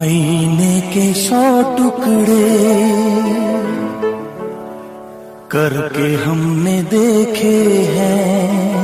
आईने के 100 टुकड़े करके हमने देखे हैं।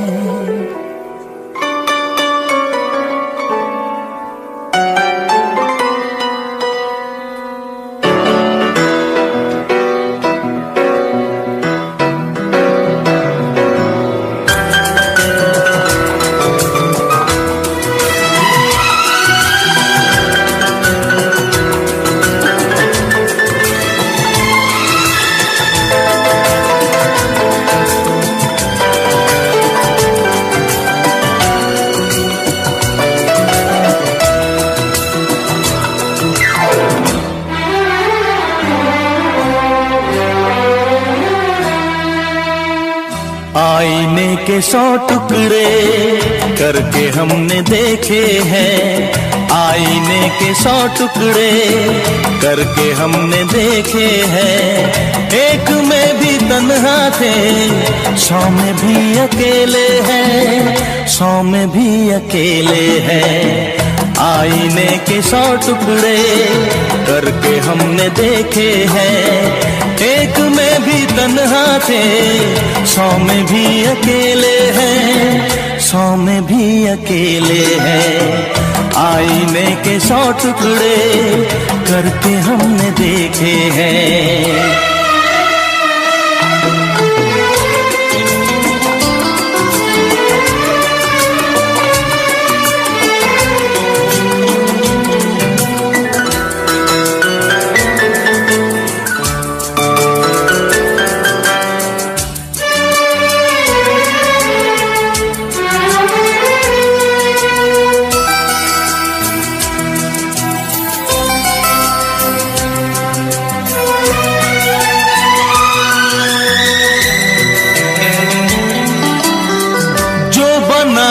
आईने के 100 टुकड़े करके हमने देखे हैं। आईने के 100 टुकड़े करके हमने देखे हैं। एक में भी तन्हा थे, 100 में भी अकेले हैं, 100 में भी अकेले हैं। आईने के 100 टुकड़े करके हमने देखे हैं। एक में भी तन्हा थे, 100 में भी अकेले हैं, 100 में भी अकेले हैं। आईने के 100 टुकड़े करके हमने देखे हैं।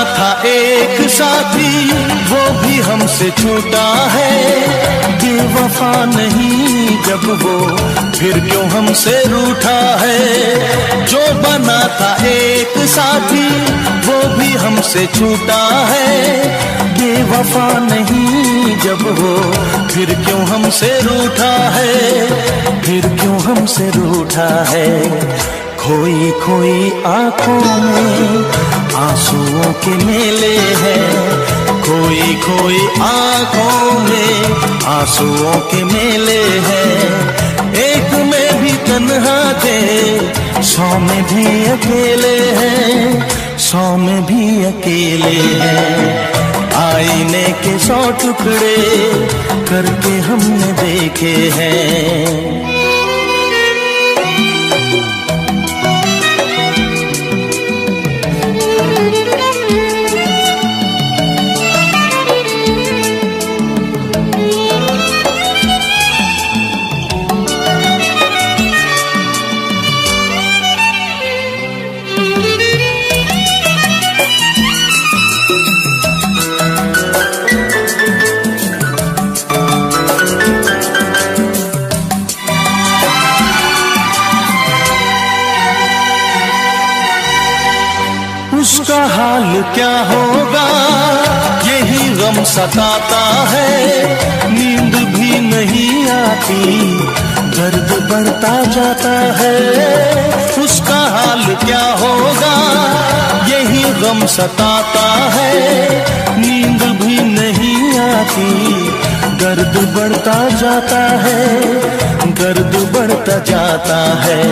था एक साथी वो भी हमसे छूटा है। बेवफा नहीं जब वो फिर क्यों हमसे रूठा है। जो बना था एक साथी वो भी हमसे छूटा है। बेवफा नहीं जब वो फिर क्यों हमसे रूठा है, फिर क्यों हमसे रूठा है। खोई खोई आंखों में आंसुओं के मेले हैं। खोई खोई आंखों में आंसुओं के मेले हैं। एक में भी तन्हा थे, 100 में भी अकेले हैं, 100 में भी अकेले हैं। आईने के 100 टुकड़े करके हमने देखे हैं। उसका हाल क्या होगा यही गम सताता है। नींद भी नहीं आती, दर्द बढ़ता जाता है। उसका हाल क्या होगा यही गम सताता है। नींद भी नहीं आती, दर्द बढ़ता जाता है, दर्द बढ़ता जाता है।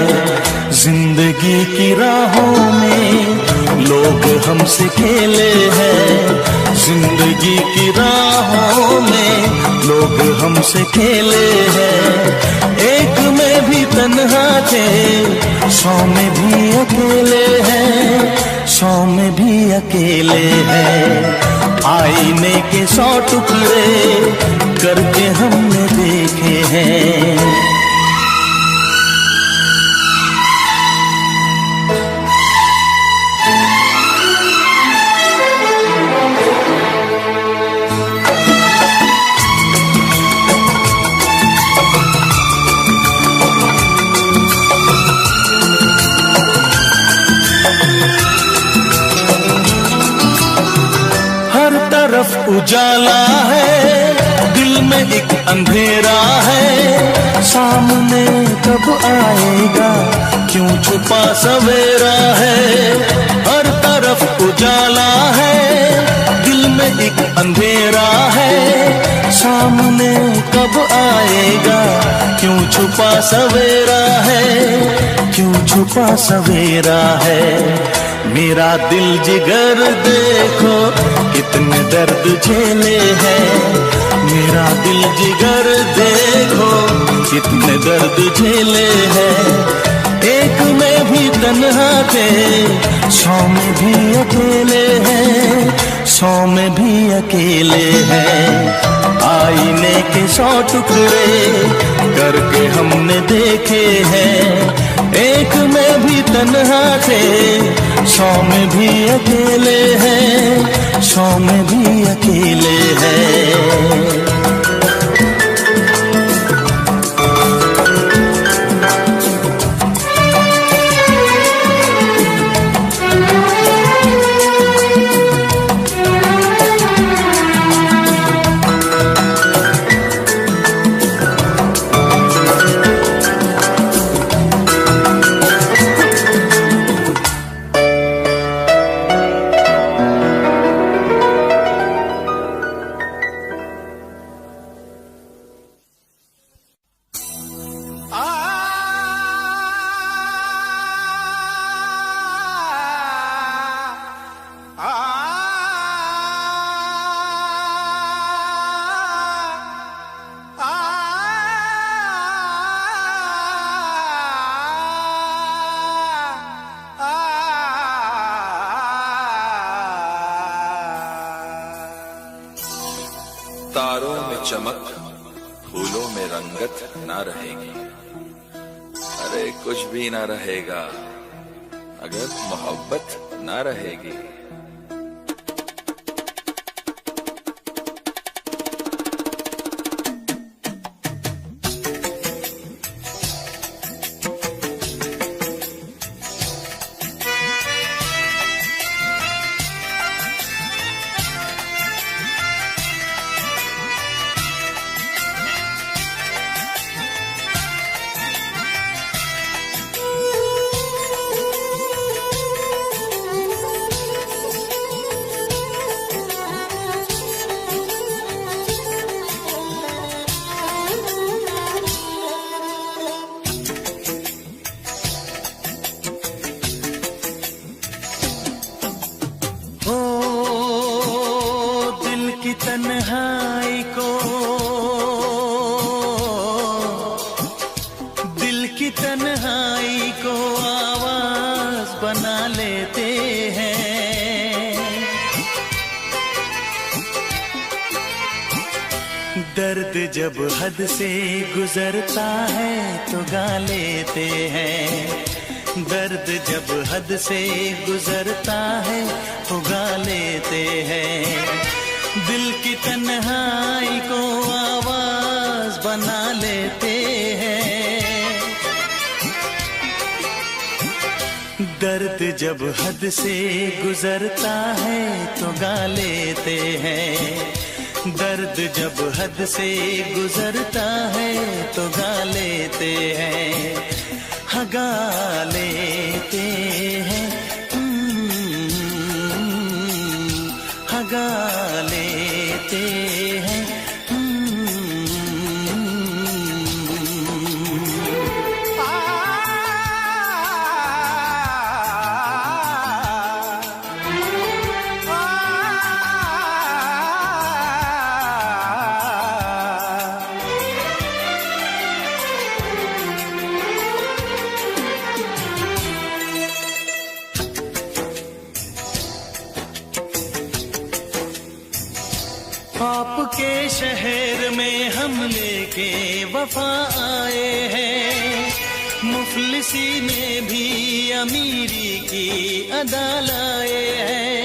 जिंदगी की राहों में लोग हमसे खेले हैं। जिंदगी की राहों में लोग हमसे खेले हैं। एक में भी तन्हा थे, 100 में भी अकेले हैं, 100 में भी अकेले हैं। आईने के 100 टुकड़े करके हमने देखे हैं। तरफ उजाला है, दिल में एक अंधेरा है, सामने कब आएगा, क्यों छुपा सवेरा है। हर तरफ उजाला है, दिल में एक अंधेरा है, सामने कब आएगा, क्यों छुपा सवेरा है, क्यों छुपा सवेरा है। मेरा दिल जिगर देखो कितने दर्द झेले हैं, मेरा दिल जिगर देखो कितने दर्द झेले हैं। एक में भी तन्हा थे, 100 में भी अकेले हैं, 100 में भी अकेले हैं। आईने के 100 टुकड़े करके हमने देखे हैं, एक में भी तन्हा थे, 100 में भी अकेले हैं, 100 में भी अकेले हैं। तारों में चमक, फूलों में रंगत ना रहेगी। अरे कुछ भी ना रहेगा अगर मोहब्बत ना रहेगी। तन्हाई को, दिल की तन्हाई को आवाज बना लेते हैं। दर्द जब हद से गुजरता है तो गा लेते हैं। दर्द जब हद से गुजरता है तो गा लेते हैं। दिल की तन्हाई को आवाज बना लेते हैं। दर्द जब हद से गुजरता है तो गा लेते हैं। दर्द जब हद से गुजरता है तो गा लेते हैं। हाँ गा लेते हैं, हाँ गा लेते हैं। आपके शहर में हम लेके वफा आए हैं। मुफलिसी में भी अमीरी की अदा लाए हैं।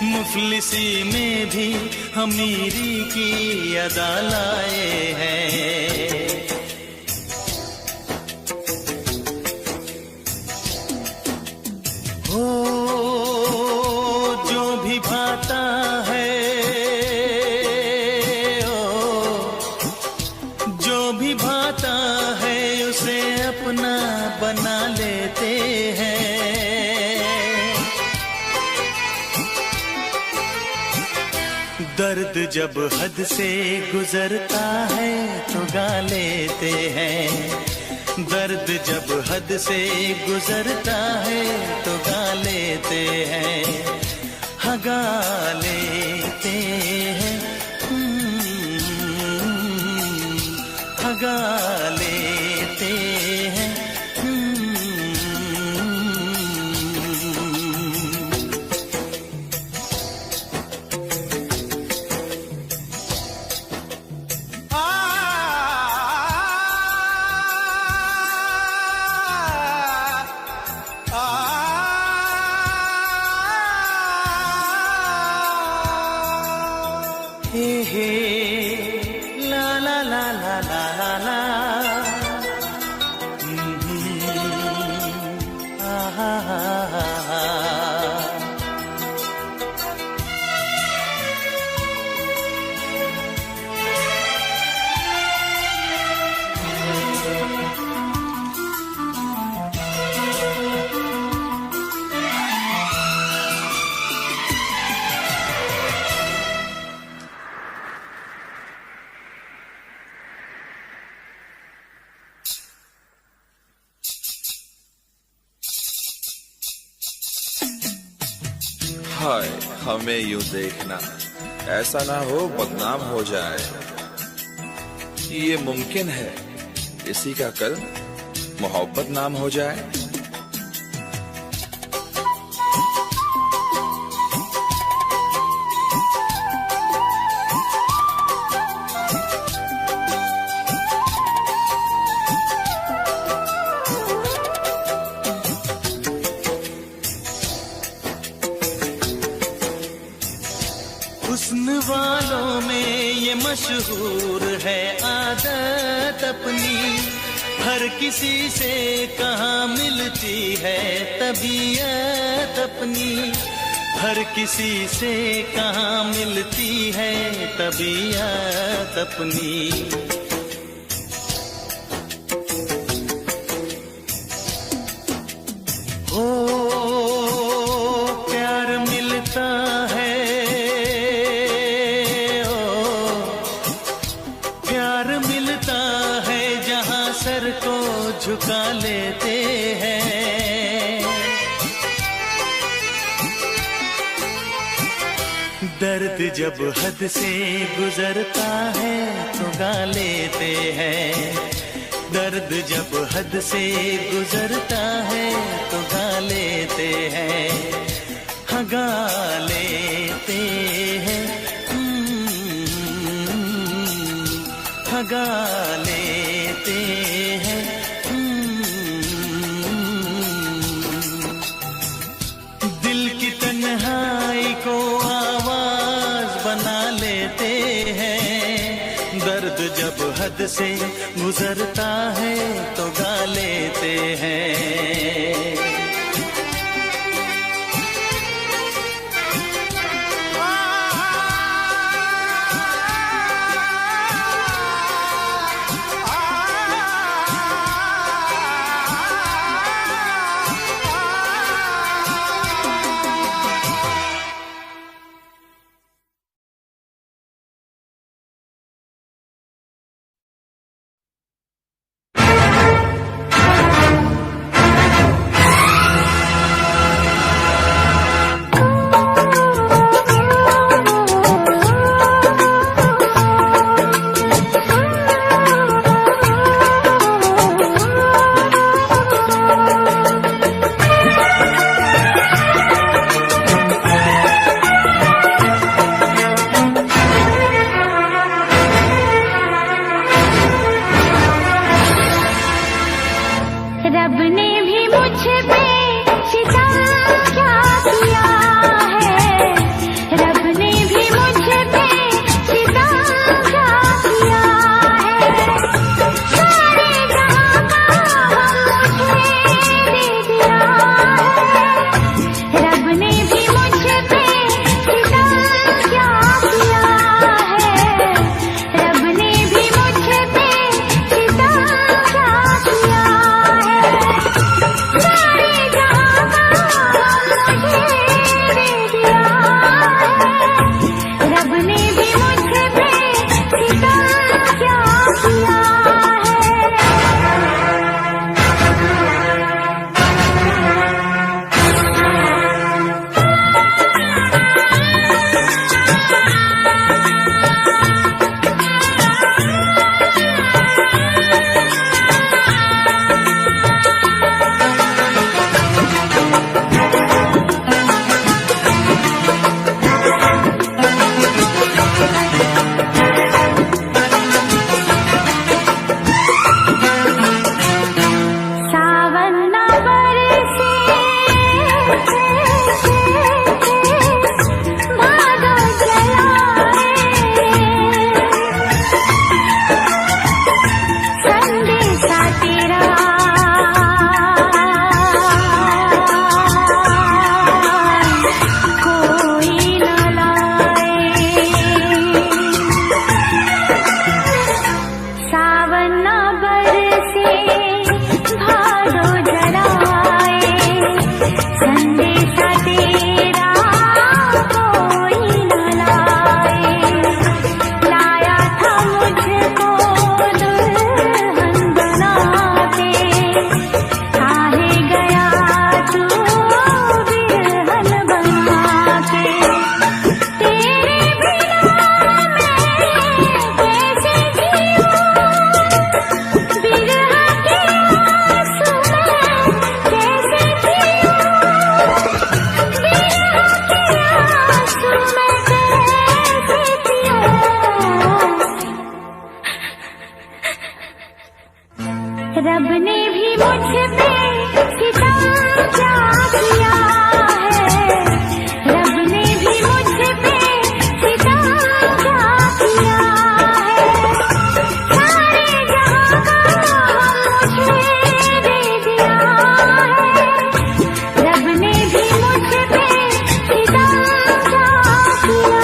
मुफलिसी में भी अमीरी की अदा लाए हैं। हो जो भी भाता है, जब हद से गुजरता है तो गा लेते हैं, दर्द जब हद से गुजरता है तो गा लेते हैं, हाँ गा लेते हैं, हाँ गा लेते हैं। हे हे ला ला ला ला ला ला ला, हा हा हा हा। हाय हमें यूं देखना, ऐसा ना हो बदनाम हो जाए। ये मुमकिन है किसी का कल मोहब्बत नाम हो जाए। हुस्न वालों में ये मशहूर है आदत अपनी, हर किसी से कहाँ मिलती है तबीयत अपनी, हर किसी से कहाँ मिलती है तबीयत अपनी। हो प्यार मिलता है, सर को झुका लेते हैं, दर्द जब हद से गुजरता है तो गा लेते हैं, दर्द जब हद से गुजरता है तो गा लेते हैं, हाँ गा लेते हैं, हाँ गा लेते हैं। दिल की तन्हाई को आवाज बना लेते हैं, दर्द जब हद से गुजरता है तो गा लेते हैं। रब ने भी मुझ पे सितम क्या किया है, रब ने भी मुझ पे सितम क्या किया है। सारे जहां का मुझे दे दिया है, रब ने भी मुझ पे सितम क्या किया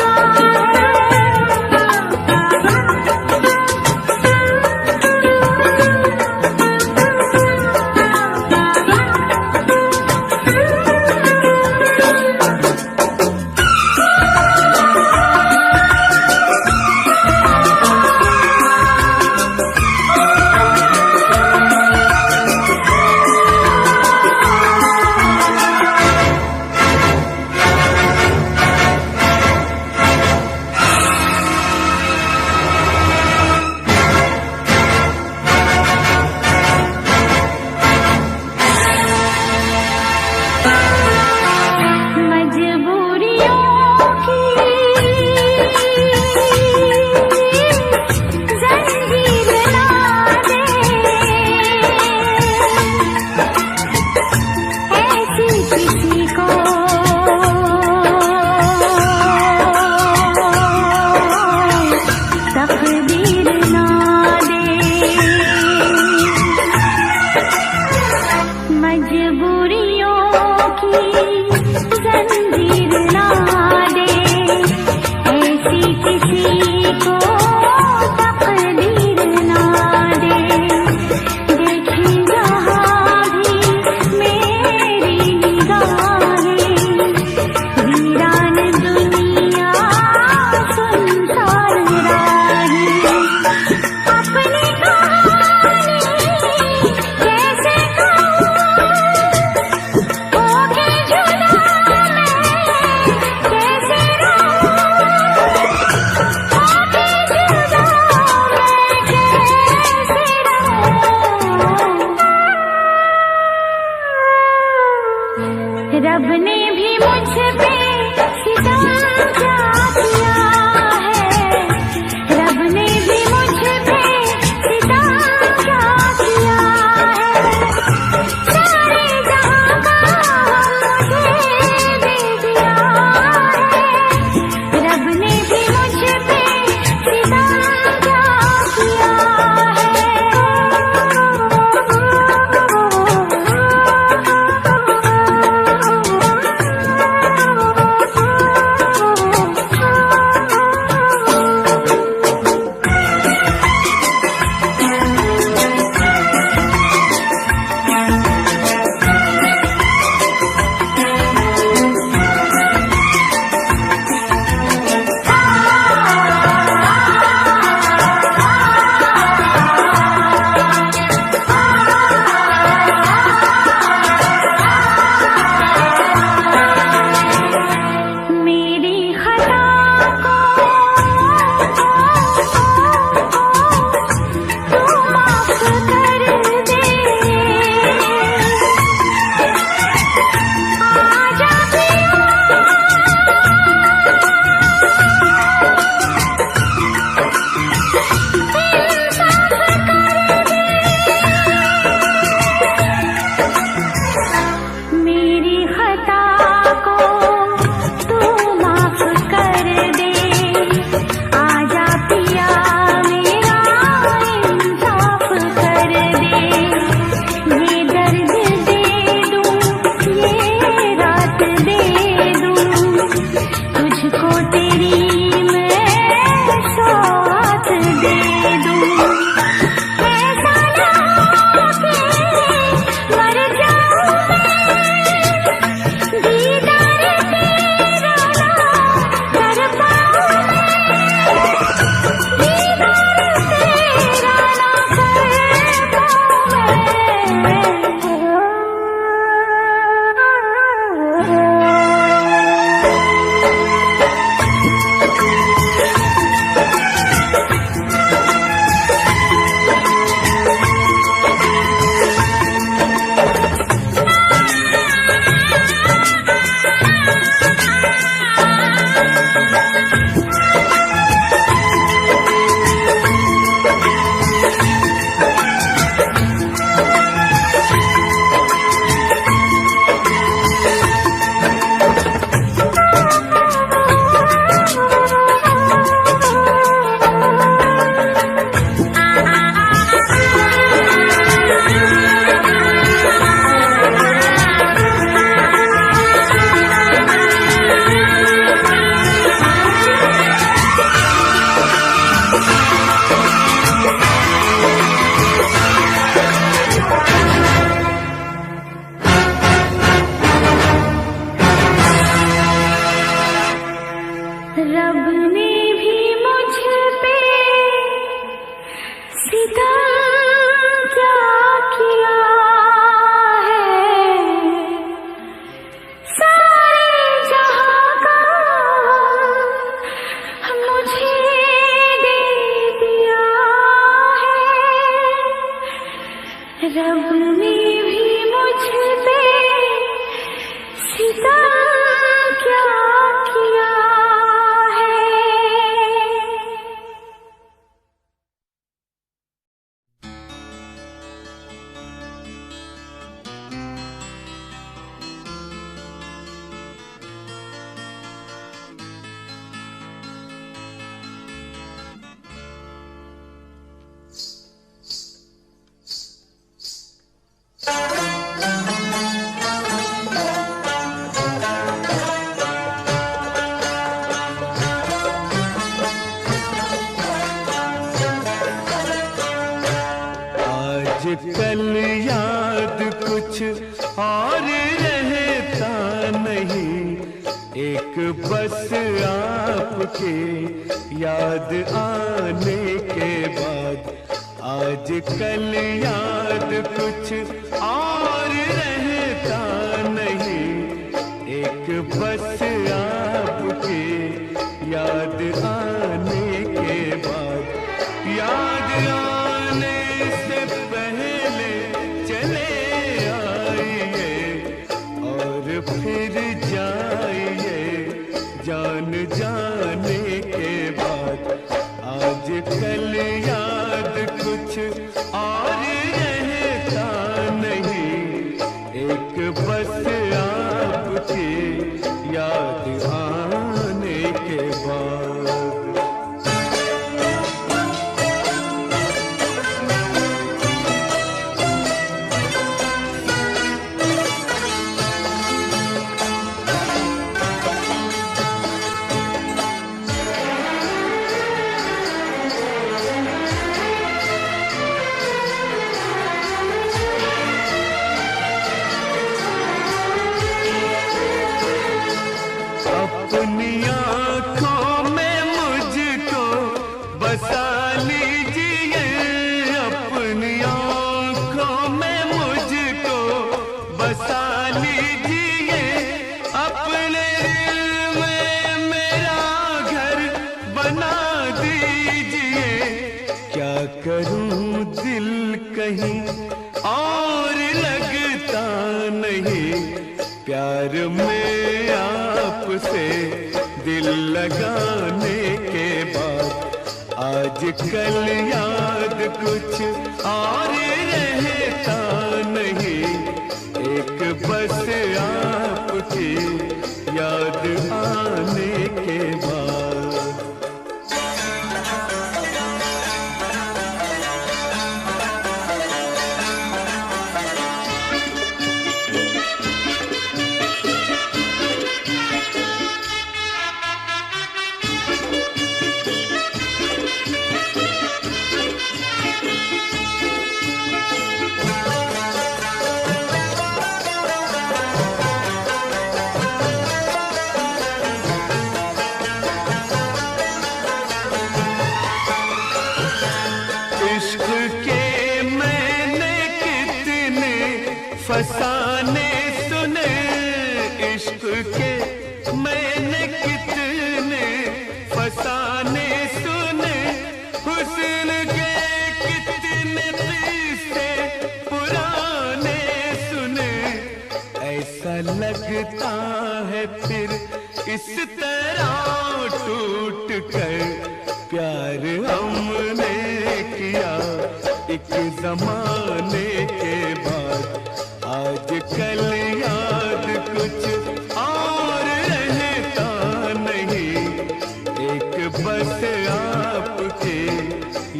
रब ने भी मुझ पे सितम क्या किया है, रब ने भी मुझ पे सितम क्या किया है। सारे जहां का मुझे दे दिया है, रब ने भी मुझ पे सितम क्या किया सितम क्या किया है, सारे जहां का मुझे दे दिया है। रब ने भी मुझ पे सितम क्या किया है। कल याद कुछ और रहता नहीं, एक बस आपके याद आने के बाद। आज कल याद कुछ और रहता नहीं, एक बस आपके याद आने के बाद। याद आने से पहले चले आइए और फिर जाइए जान जाने के बाद। आज कल याद कुछ और रहता नहीं, एक बस आपकी याद आने के बाद। अपनी आँखों में मुझको बसा लीजिए, अपनी आँखों में मुझको बसा लीजिए। अपने दिल में मेरा घर बना दीजिए। क्या करूं दिल कहीं और लगता नहीं, प्यार में आपसे दिल लगाने के बाद। आज कल याद कुछ और रहता नहीं, एक बस आपकी याद आने के बाद। इश्क के मैंने कितने फसाने सुने, इश्क के मैंने कितने फसाने सुने। हुस्न के कितने किस्से पुराने सुने। ऐसा लगता है फिर इस तरह टूट कर प्यार हमने किया एक जमाने के बाद। आज कल याद कुछ और रहता नहीं, एक बस आपके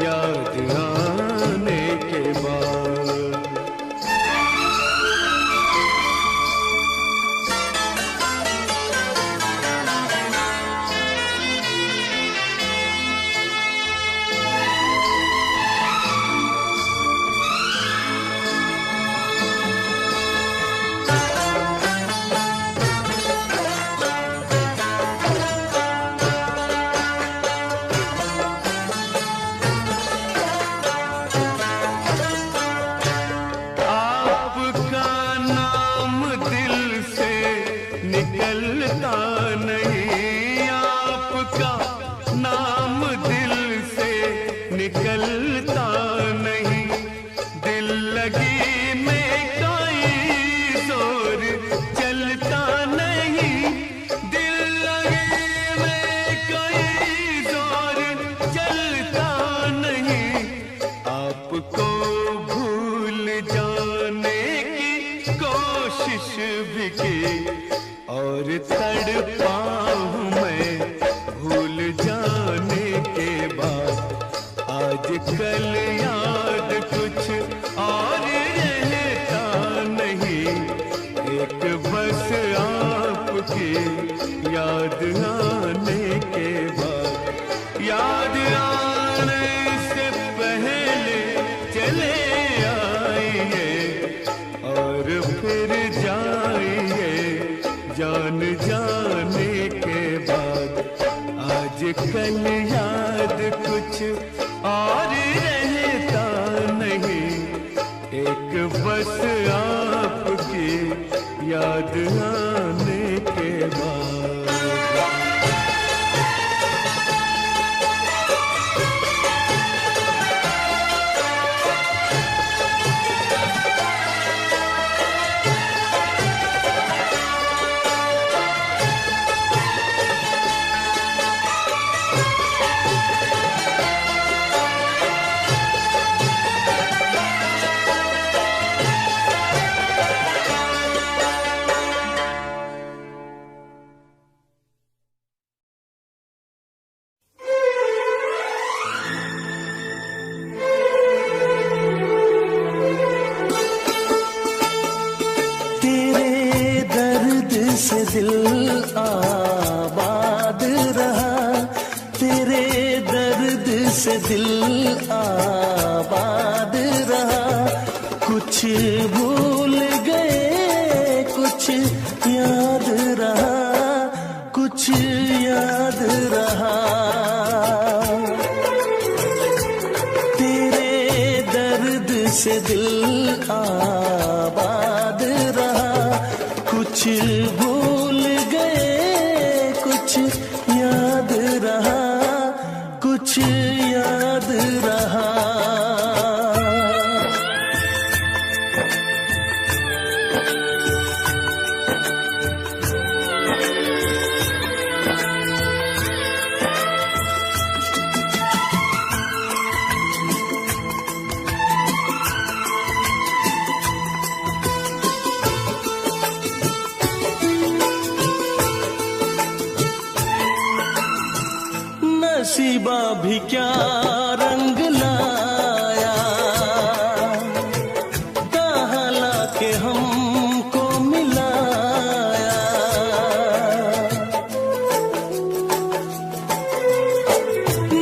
याद आने के बाद। याद कुछ और रहता नहीं, एक बस आपकी याद आने के बाद, याद आने से पहले चले आइए और फिर जाइए जान जाने के बाद। आज कल याद कुछ और रहता नहीं, एक बस आपकी याद आने के बाद। से दिल आबाद रहा, तेरे दर्द से दिल आबाद रहा। कुछ भूल गए कुछ याद रहा, कुछ याद रहा। तेरे दर्द से दिल आबाद रहा, कुछ भूल गए कुछ याद रहा, कुछ याद रहा। नसीबा भी क्या रंग लाया, कहाँ लाके हमको मिलाया।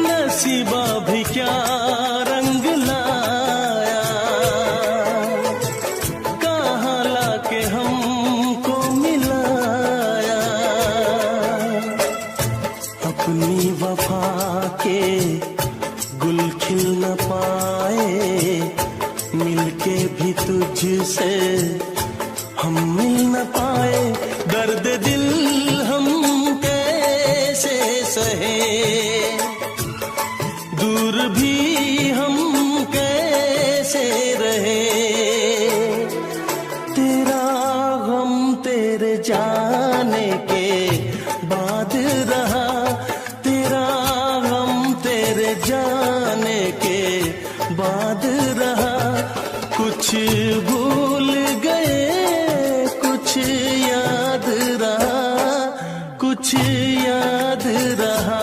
नसीबा भी क्या रंग लाया, कहाँ लाके हमको मिलाया। अपनी वफा के गुल खिल न पाए, मिलके भी तुझसे हम मिल न पाए। दर्द दिल हम कैसे सहे, दूर भी हम कैसे रहे। तेरा गम तेरे जाने के बाद रहा, जाने के बाद रहा। कुछ भूल गए कुछ याद रहा, कुछ याद रहा।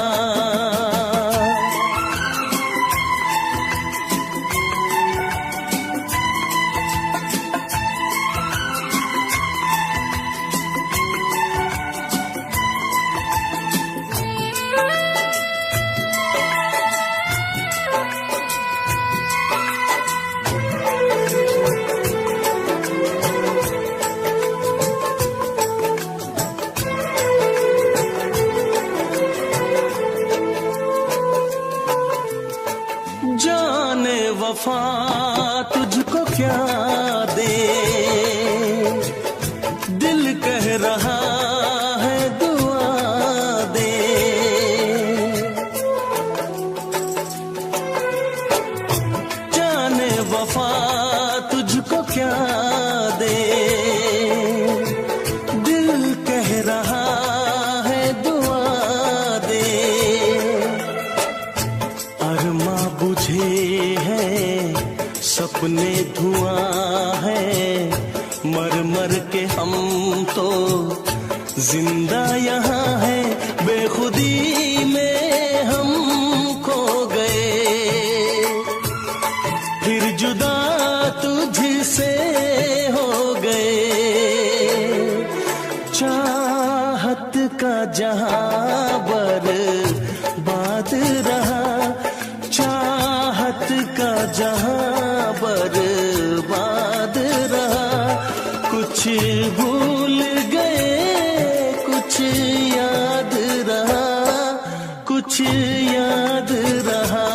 जाने वफा तुझको क्या दे, दिल कह रहा है दुआ दे। जाने वफा तुझको क्या दे, दिल कह रहा है दुआ दे। अरमा बुझे हैं सपने धुआं है, मर मर के हम तो जिंदा यहाँ है। बेखुदी में हम खो गए, फिर जुदा तुझसे हो गए। चाहत का जहां बर्बाद रहा, चाहत का जहां बर्बाद रहा। कुछ भूल गए कुछ याद रहा, कुछ याद रहा।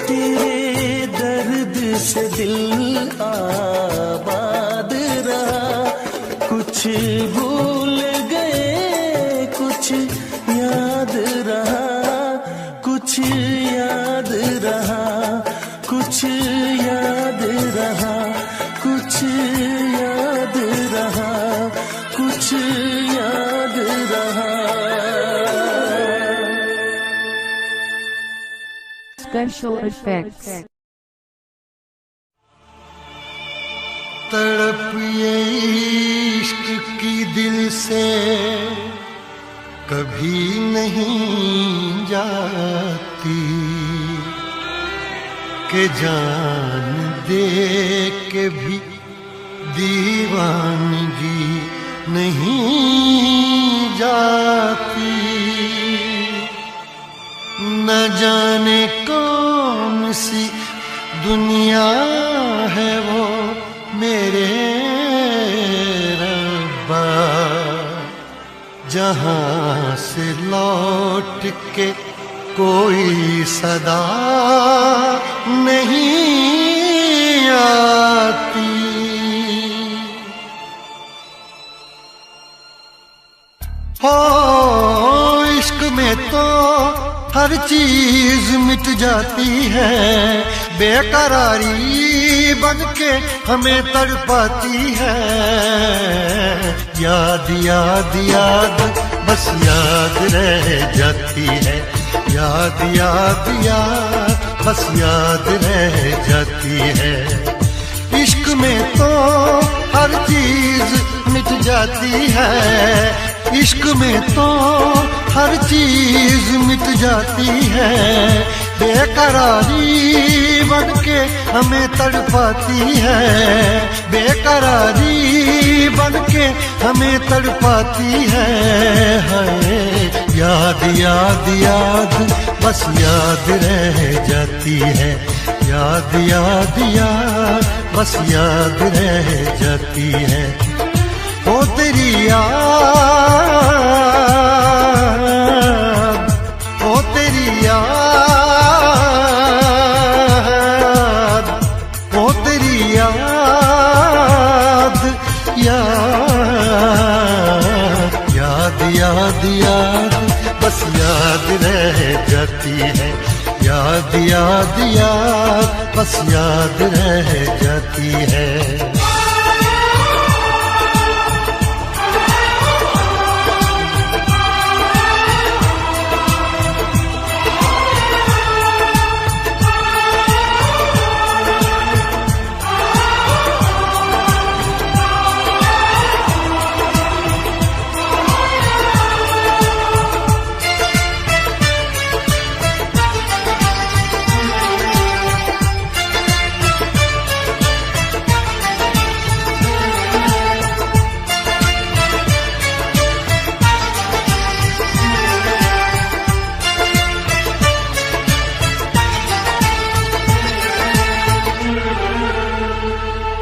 तेरे दर्द से दिल आबाद रहा। कुछ भूल गए कुछ याद रहा, कुछ याद रहा, कुछ याद रहा, कुछ याद रहा, कुछ याद रहा। Special effects. तड़प ये इश्क की दिल से कभी नहीं जाती, के जान दे के भी दीवानगी नहीं जाती। न जाने कौन सी दुनिया है वो मेरे रब्बा, जहां से लौट के कोई सदा नहीं आती। हो इश्क में तो हर चीज मिट जाती है, बेकरारी बनके हमें तड़पाती है। याद याद याद बस याद रह जाती है, याद याद याद बस याद रह जाती है। इश्क में तो हर चीज मिट जाती है, इश्क में तो हर चीज मिट जाती है। बेकरारी बनके हमें तड़पाती है, बेकरारी बनके हमें तड़पाती है। याद याद याद बस याद रह जाती है, याद याद याद बस याद रह जाती है। ओ तेरी याद, ओ तेरी याद, ओ तेरी याद, याद याद याद बस याद रह जाती है, याद याद याद बस याद रह जाती है।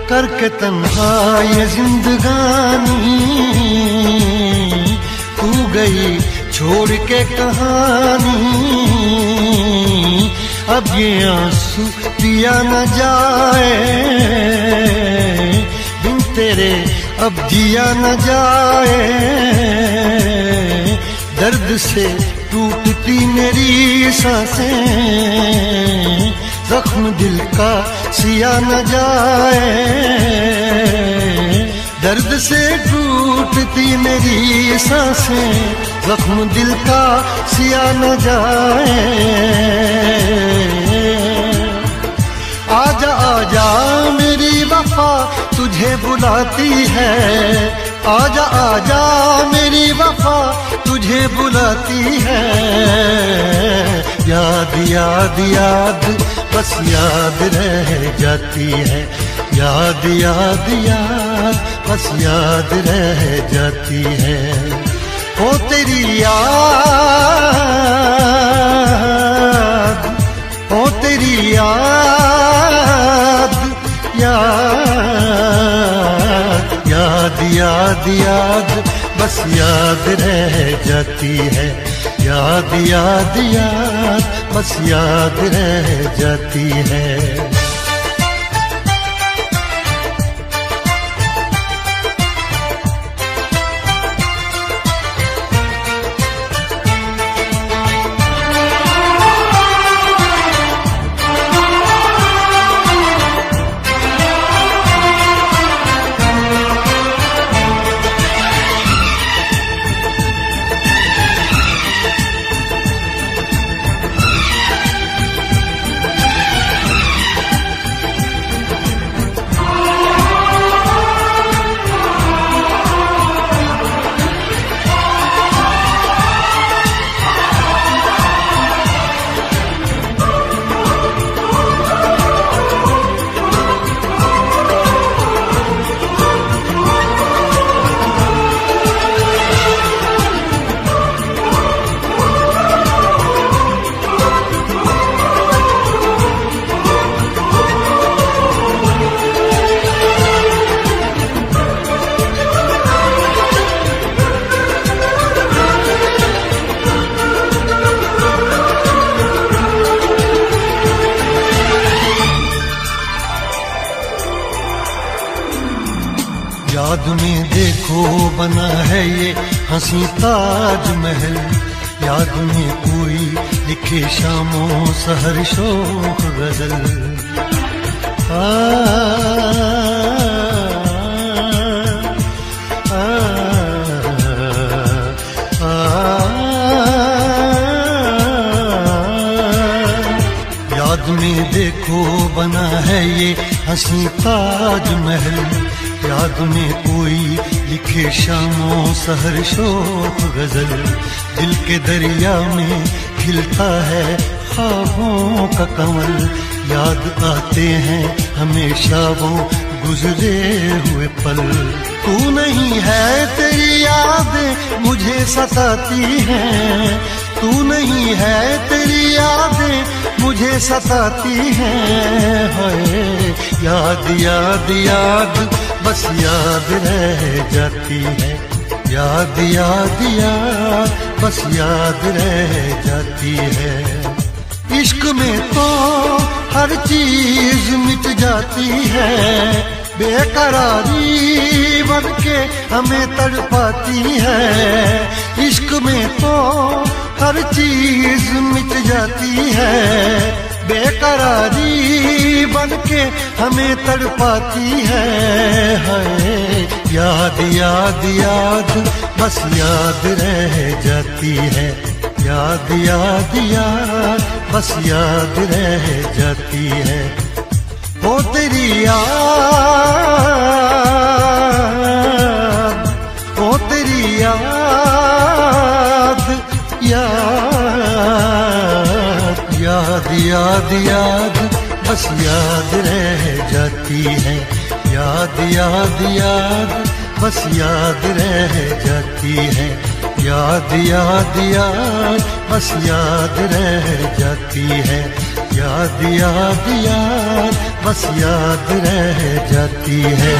करके तन्हा ये जिंदगानी तू गई छोड़ के कहानी। अब ये आंसू पिया न जाए, बिन तेरे अब जिया न जाए। दर्द से टूटती मेरी सांसें, जख्म दिल का सिया न जाए। दर्द से टूटती मेरी सांसें, जख्म दिल का सिया न जाए। आजा आजा मेरी वफा तुझे बुलाती है, आजा आजा मेरी वफा तुझे बुलाती है। याद याद याद बस याद रह जाती है, याद याद याद बस याद रह जाती है। ओ तेरी याद, ओ तेरी याद, याद याद याद याद बस याद रह जाती है, याद याद याद बस याद रह जाती है। याद में देखो बना है ये हंसी ताजमहल, याद में कोई लिखे शामों सहर शोख गजल। याद में देखो बना है ये हंसी ताजमहल, याद में कोई लिखे शामों सहर शोक गजल। दिल के दरिया में खिलता है ख्वाबों का कमल, याद आते हैं हमेशा वो गुजरे हुए पल। तू नहीं है तेरी याद मुझे सताती है, तू नहीं है तेरी यादें मुझे सताती हैं। हाय याद याद याद बस याद रह जाती है, याद याद याद बस याद रह जाती है। इश्क में तो हर चीज मिट जाती है, बेकरारी बन के हमें तड़पाती है। इश्क में तो हर चीज मिट जाती है, बेकरारी बन के हमें तड़पाती है। हाय याद याद याद बस याद रह जाती है, याद याद याद बस याद रह जाती है। ओ तेरी याद, ओ तेरी याद, याद याद याद याद बस याद रह जाती है, याद याद याद बस याद रह जाती है। याद याद याद बस याद रह जाती है, याद याद याद बस याद रह जाती है।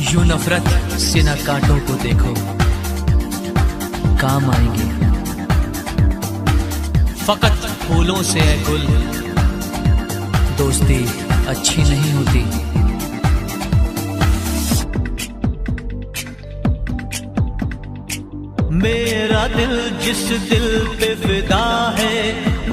यूं नफरत से न कांटों को देखो, काम आएंगे फकत फूलों से है गुल, दोस्ती अच्छी नहीं होती। मेरा दिल जिस दिल पे फिदा है,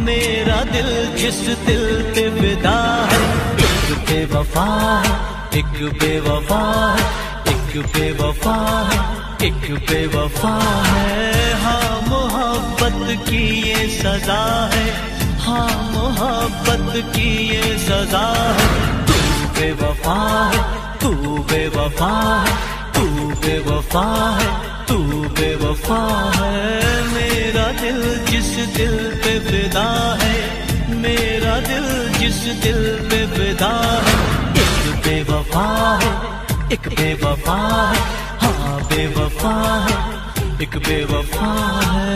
मेरा दिल जिस दिल पे फिदा है, एक बेवफा है, एक बेवफा है, एक बेवफा है, एक बेवफा है। हाँ मोहब्बत की ये सजा है, हाँ मोहब्बत की ये सजा है। तू बेवफा है, तू बेवफा है, तू बेवफा है, तू बेवफा है। मेरा दिल जिस दिल पे फिदा है, मेरा दिल जिस दिल पे फिदा है, एक बेवफा है, एक बेवफा है, हाँ बेवफा है, एक बेवफा है।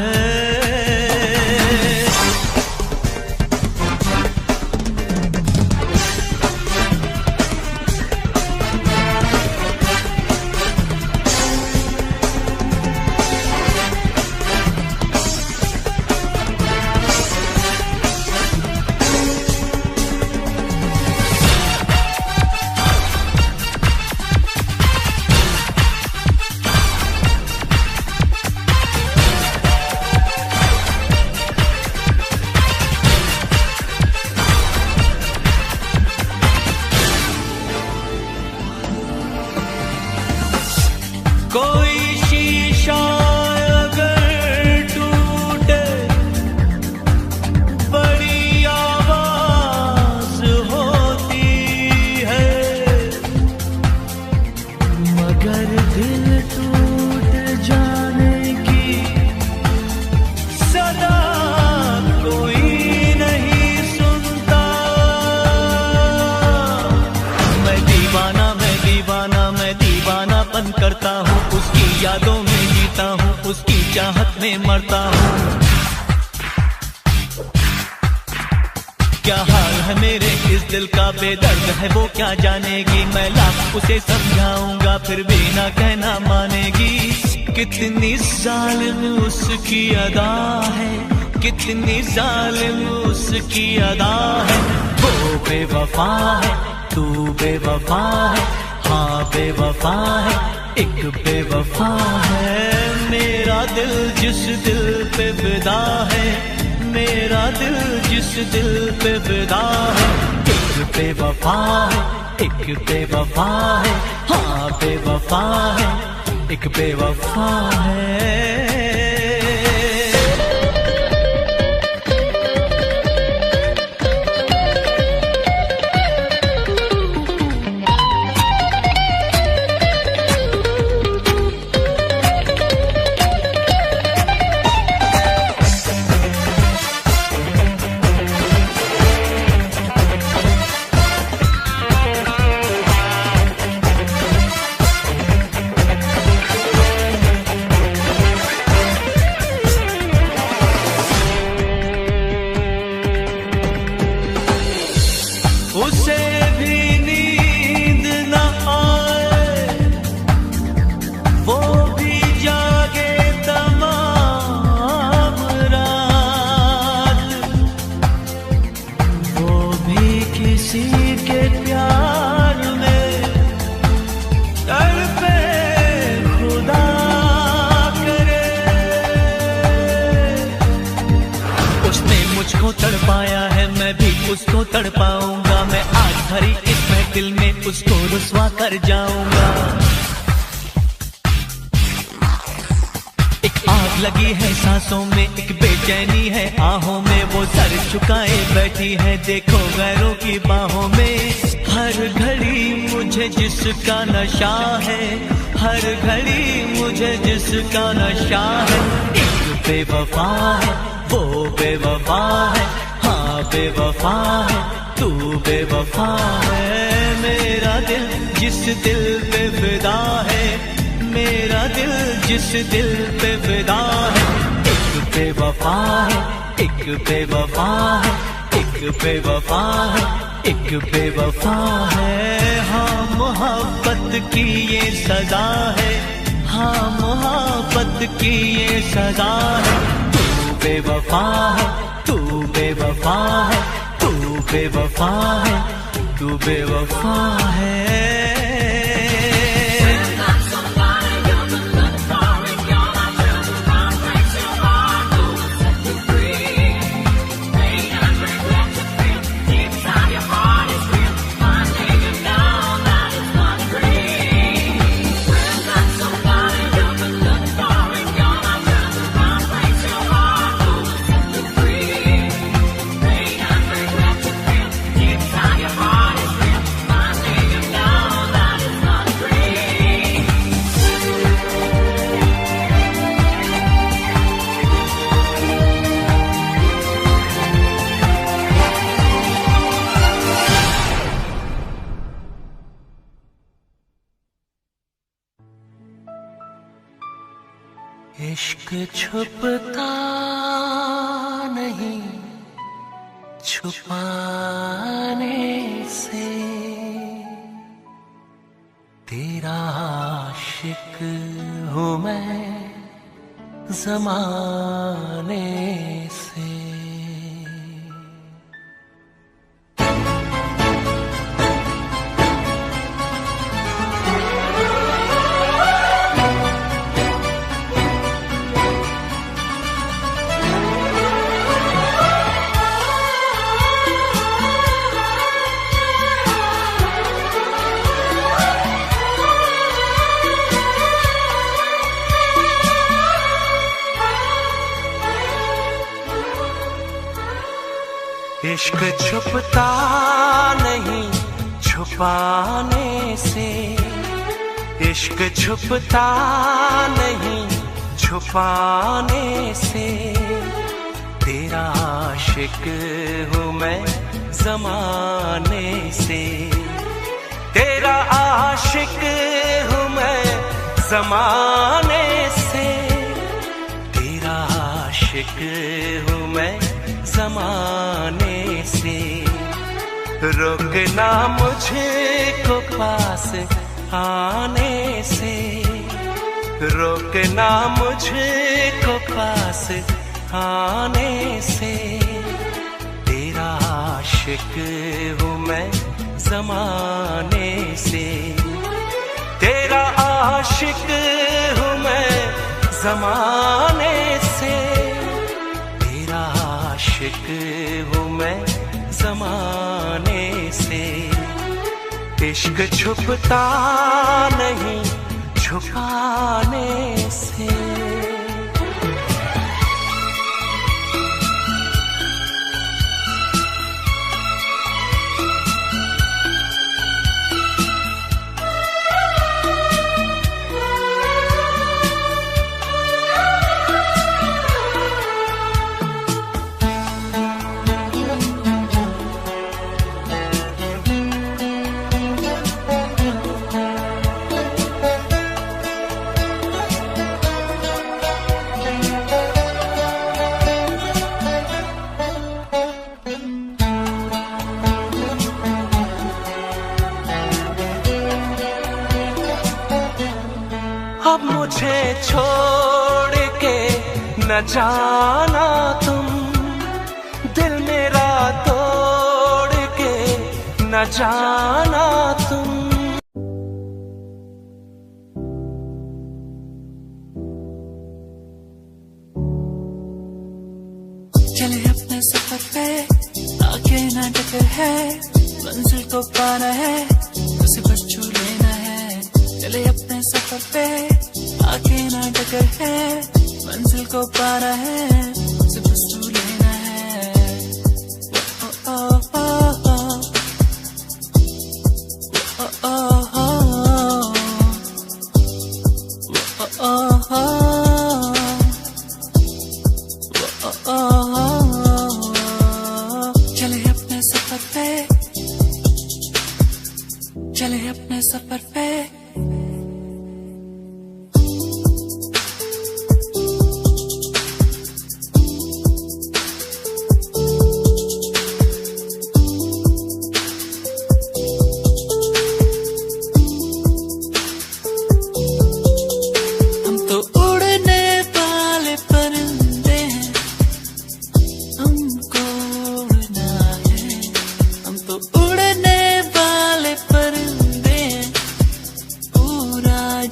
कोई शीशा अगर टूटे, बड़ी आवाज होती है, मगर दिल टूट जाने की सदा कोई नहीं सुनता। मैं दीवाना, मैं दीवाना, मैं दीवानापन करता हूँ, उसकी यादों में जीता हूँ, उसकी चाहत में मरता हूँ। क्या हाल है मेरे इस दिल का, बेदर्द है वो क्या जानेगी। मैं लाख उसे समझाऊंगा फिर भी ना कहना मानेगी। कितनी जालिम उसकी अदा है, कितनी जालिम उसकी अदा है। वो बेवफा है, तू बेवफा है, हाँ बेवफा है, एक बेवफा है। मेरा दिल जिस दिल पे फिदा है, मेरा दिल जिस दिल पे फिदा है, एक बेवफा है, एक बेवफा है, हाँ बेवफा है, एक बेवफा है। उसे भी नींद न आए, वो भी जागे तमाम रात, वो भी किसी के प्यार में तड़पे खुदा करे। उसने मुझको तड़पाया है, मैं भी उसको तड़पाऊंगा। मैं आज भरी इस महफिल में उसको रुस्वा कर जाऊंगा। एक आग लगी है सांसों में, एक बेचैनी है आहों में, वो सर झुकाए बैठी है देखो गैरों की बाहों में। हर घड़ी मुझे जिसका नशा है, हर घड़ी मुझे जिसका नशा है, एक बेवफा है, वो बेवफा है, हाँ बेवफा है, तू बेवफा है। मेरा दिल जिस दिल पे फिदा है, मेरा दिल जिस दिल पे फिदा है, एक बेवफा है, एक बेवफा है, एक बेवफा है, एक बेवफा है। हाँ मोहब्बत की ये सजा है, हाँ मोहब्बत की ये सजा है। तू बेवफा है, तू बेवफा है, तू बेवफा है, तू बेवफा है। इश्क छुपता नहीं छुपाने से, तेरा आशिक हूँ मैं ज़माने से। इश्क छुपता नहीं छुपाने से, इश्क छुपता नहीं छुपाने से, तेरा आशिक हूँ मैं ज़माने से, तेरा आशिक हूँ मैं ज़माने से, तेरा आशिक हूँ मैं ज़माने से। रोकना मुझको पास आने से, रोकना मुझको पास आने से, तेरा आशिक हूँ मैं ज़माने से, तेरा आशिक हूँ मैं ज़माने से, तेरा आशिक हूँ मैं ज़माने से। इश्क छुपता नहीं छुपाने से। अब मुझे छोड़ के न जाना तुम, दिल मेरा तोड़ के न जाना तुम। चले अपने सफर पे आगे ना टकर है, मंजिल को पाना है उसे बस छू लेना है। चले अपने सफर पे आगे ना टकर है, मंजिल को पाना है उसे बस छू लेना है। ओ ओ ओ ओ ओ ओ ओ, चले अपने सफर पे, चले अपने सफर पे।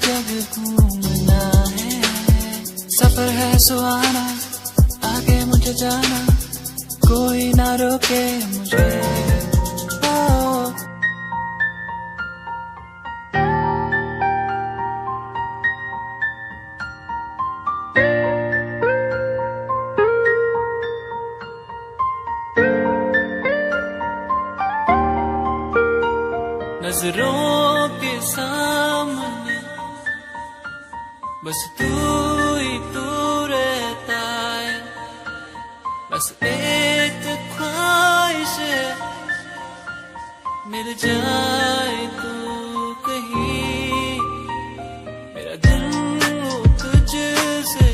जग घूमना है, सफर है सुहाना, आगे मुझे जाना, कोई ना रोके मुझे। नजरों के सामने बस तू ही तू रहता है, बस एक ख्वाहिश है मिल जाए तू कहीं, मेरा दिल हो तुझसे,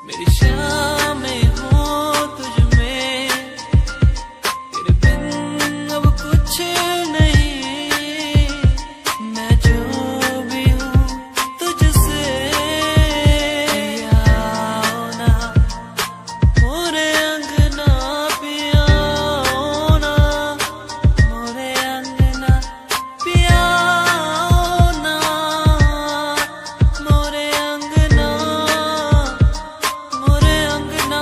मेरी शामें हो तुझ में, तेरे बिन अब कुछ नहीं, मैं जो भी हूँ तुझसे। आओ ना मोरे अंगना पिया, आओ ना मोरे अंगना पिया, आओ ना मोरे अंगना, मोरे अंगना।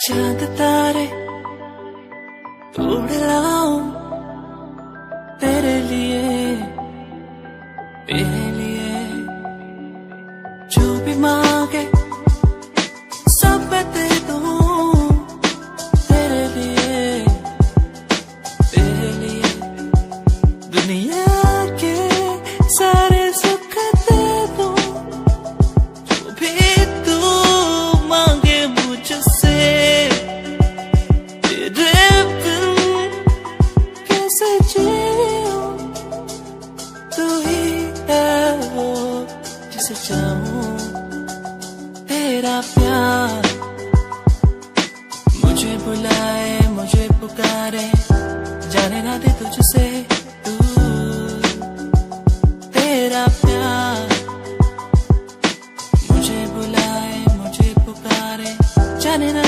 चांद तारे तोड़ लाऊं तेरे लिए, तेरे लिए जो भी मांगे सब मैं दे दूं, तेरे लिए, तेरे लिए दुनिया के सारे सुख दे दूं, जो भी तू मांगे मुझसे। तेरे बिन कैसे जीऊं, तू ही है वो जिसे चाहूं, तेरा प्यार मुझे बुलाए, मुझे पुकारे, जाने ना दे तुझसे दूर, तेरा प्यार मुझे बुलाए, मुझे पुकारे, जाने ना